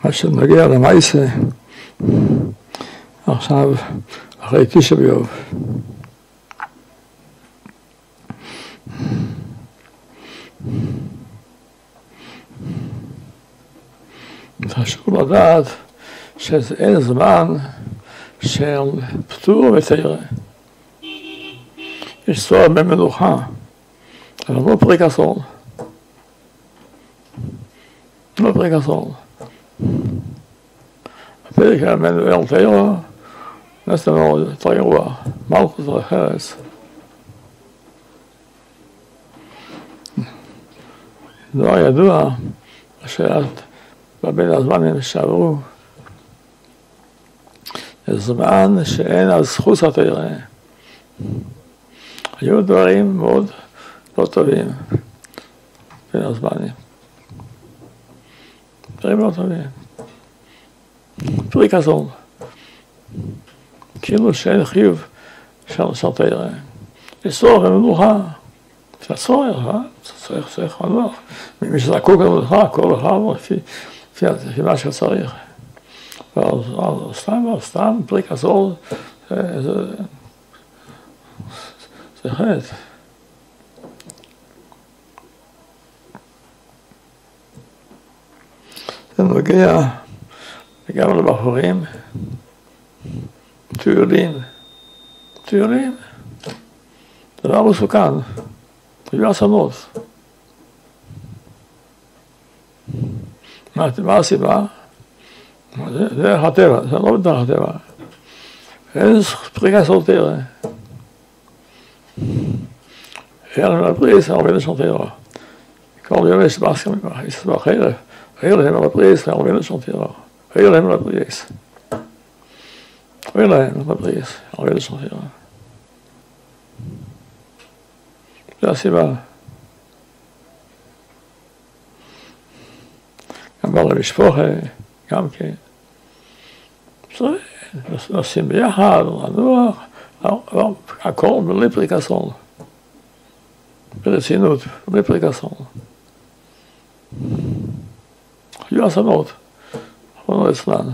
מה שנגיע למעשה, עכשיו, אחרי תשעה באב. חשוב לדעת שאין זמן של פטור ותרא. יש צורך במנוחה, אבל לא פרק אסון. לא פרק אסון. הפרק המנוהל תרא, נעשה מאוד יותר גרוע, מלכות וחרס. לא ידוע שאת בבין הזמנים שעברו, זה זמן שאין על זכות התרא. היו דברים מאוד לא טובים בין הזמנים. דברים לא טובים. פרק אסון. כאילו שאין חיוב של תרא. יש צורך במנוחה. זה הצורך, צריך מנוח. מי שזקוק למנוחה, כל אחד לפי מה שצריך. סתם פרק אסון זה חטא. זה נוגע גם לבחורים, טיולים, דבר מסוכן, היו אסונות. מה הסיבה? זה הטבע, זה לא בדרך הטבע. אין פרק אסון תרא. אין לפריס, הרבה לשון תרא. כל יום יש בהסכמים, יש בחרב. אין להם לפריס, הרבה לשון תרא. אין להם לפריס. אין להם לפריס, הרבה לשון תרא. זה הסיבה. גם בא למשפחה, גם כן. נוסעים ביחד, לנוח, הכל בלי פרק אסון. ברצינות, בלי פרק אסון. היו אסונות, לא אצלנו.